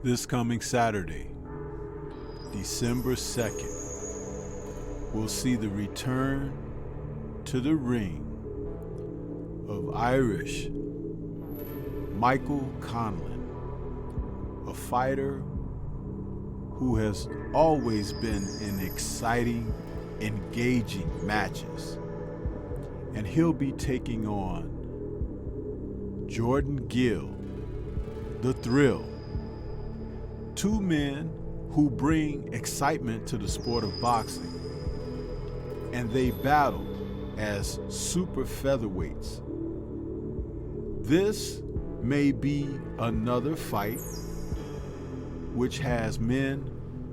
This coming Saturday, December 2nd, we'll see the return to the ring of Irish Michael Conlan, a fighter who has always been in exciting, engaging matches. And he'll be taking on Gill, the Thrill. Two men who bring excitement to the sport of boxing, and they battle as super featherweights. This may be another fight which has men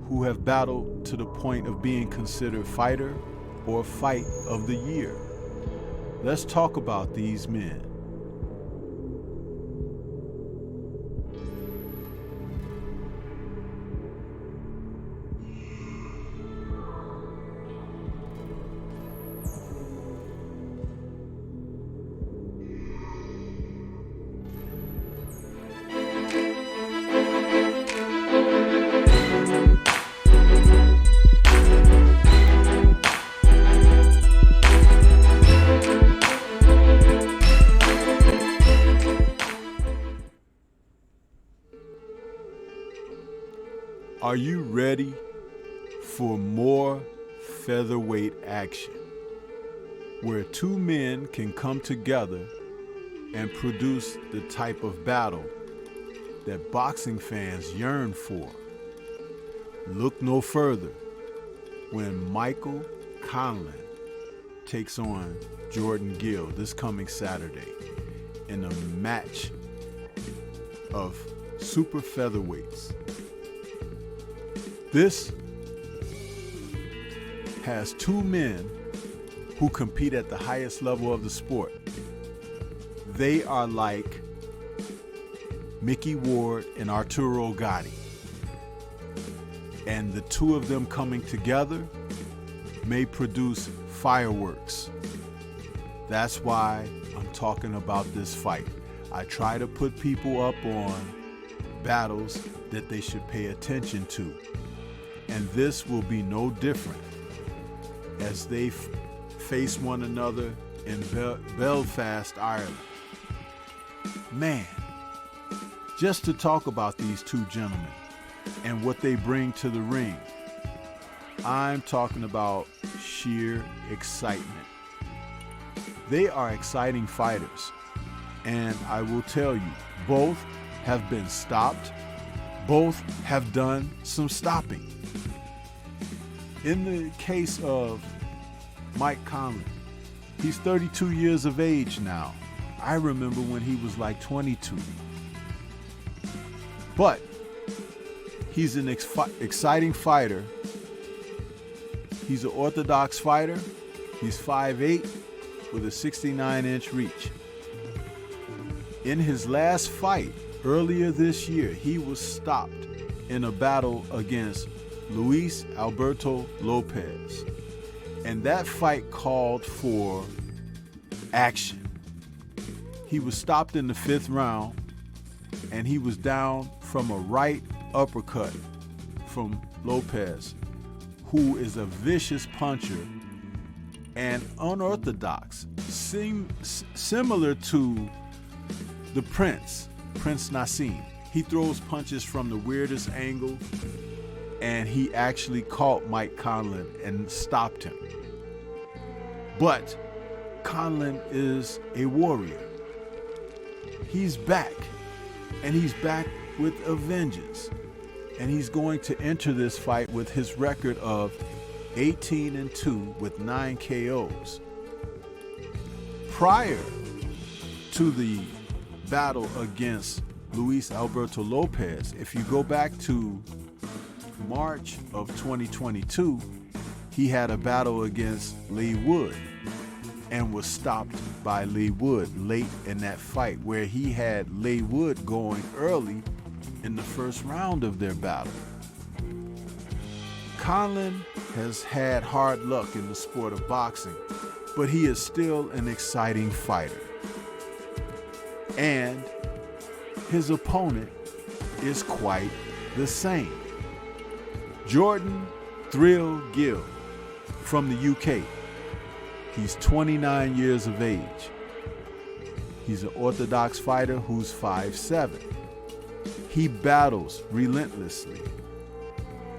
who have battled to the point of being considered fighter or fight of the year. Let's talk about these men. Are you ready for more featherweight action, where two men can come together and produce the type of battle that boxing fans yearn for? Look no further when Michael Conlan takes on Gill this coming Saturday in a match of super featherweights. This has two men who compete at the highest level of the sport. They are like Mickey Ward and Arturo Gatti. And the two of them coming together may produce fireworks. That's why I'm talking about this fight. I try to put people up on battles that they should pay attention to. And this will be no different as they face one another in Belfast, Ireland. Man, just to talk about these two gentlemen and what they bring to the ring, I'm talking about sheer excitement. They are exciting fighters, and I will tell you, both have been stopped, both have done some stopping. In the case of Mike Conlan, he's 32 years of age now. I remember when he was like 22. But he's an exciting fighter. He's an orthodox fighter. He's 5'8" with a 69-inch reach. In his last fight earlier this year, he was stopped in a battle against Luis Alberto Lopez. And that fight called for action. He was stopped in the 5th round, and he was down from a right uppercut from Lopez, who is a vicious puncher and unorthodox, similar to the Prince Nassim. He throws punches from the weirdest angle, and he actually caught Mike Conlan and stopped him. But Conlan is a warrior. He's back, and he's back with a vengeance. And he's going to enter this fight with his record of 18-2 with 9 KOs. Prior to the battle against Luis Alberto Lopez, if you go back to March of 2022, he had a battle against Leigh Wood and was stopped by Leigh Wood late in that fight, where he had Leigh Wood going early in the 1st round of their battle. Conlan has had hard luck in the sport of boxing, but he is still an exciting fighter. And his opponent is quite the same. Jordan Thrill Gill from the UK. He's 29 years of age. He's an orthodox fighter who's 5'7". He battles relentlessly,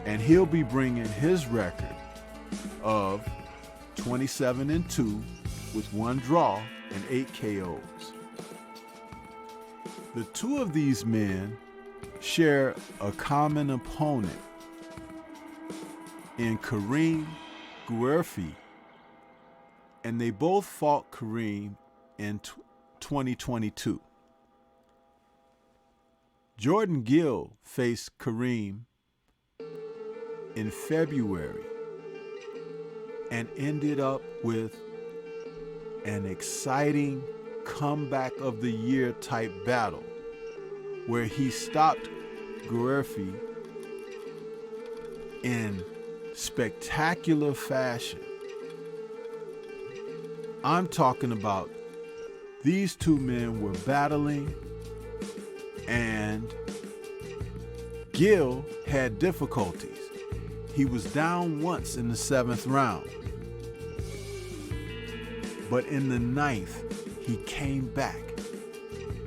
and he'll be bringing his record of 27-2 with 1 draw and 8 KOs. The two of these men share a common opponent in Kareem Guerfi, and they both fought Kareem in 2022. Jordan Gill faced Kareem in February and ended up with an exciting comeback of the year type battle where he stopped Guerfi in spectacular fashion. I'm talking about these two men were battling, and Gill had difficulties. He was down once in the 7th round, but in the 9th, he came back.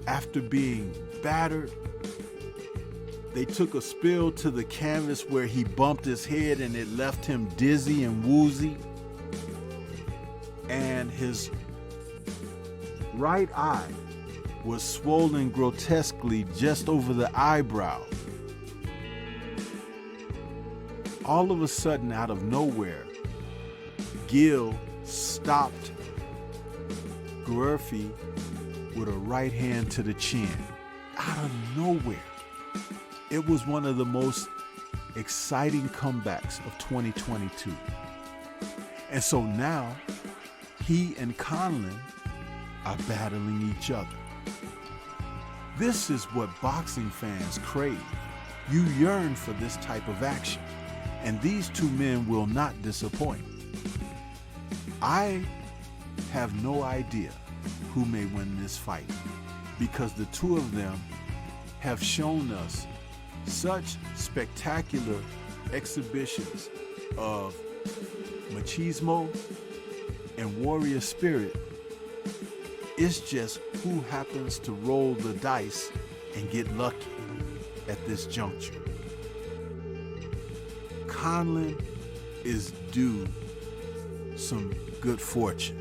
After being battered, they took a spill to the canvas where he bumped his head and it left him dizzy and woozy. And his right eye was swollen grotesquely just over the eyebrow. All of a sudden, out of nowhere, Gill stopped Guerfi with a right hand to the chin. Out of nowhere. It was one of the most exciting comebacks of 2022. And so now, he and Conlan are battling each other. This is what boxing fans crave. You yearn for this type of action, and these two men will not disappoint. I have no idea who may win this fight, because the two of them have shown us such spectacular exhibitions of machismo and warrior spirit. It's just who happens to roll the dice and get lucky at this juncture. Conlan is due some good fortune,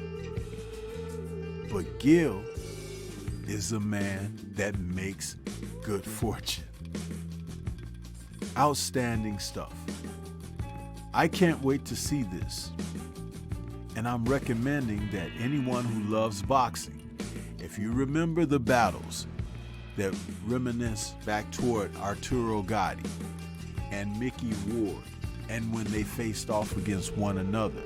but Gill is a man that makes good fortune. Outstanding stuff. I can't wait to see this, and I'm recommending that anyone who loves boxing, if you remember the battles that reminisce back toward Arturo Gatti and Mickey Ward, and when they faced off against one another,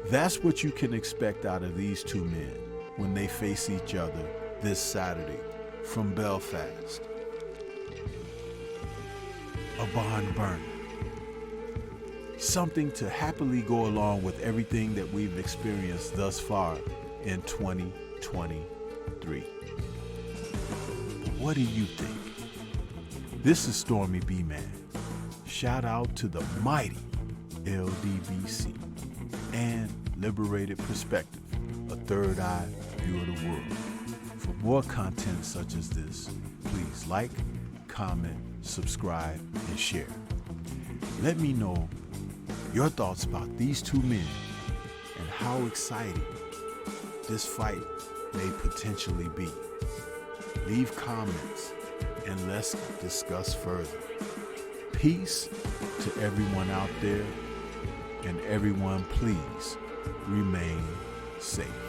that's what you can expect out of these two men when they face each other this Saturday from Belfast. A barn burner. Something to happily go along with everything that we've experienced thus far in 2023. What do you think? This is Stormy B-Man. Shout out to the mighty LDBC and Liberated Perspective, a third eye view of the world. For more content such as this, please like, comment, subscribe, and share. Let me know your thoughts about these two men and how exciting this fight may potentially be. Leave comments and let's discuss further. Peace to everyone out there, and everyone please remain safe.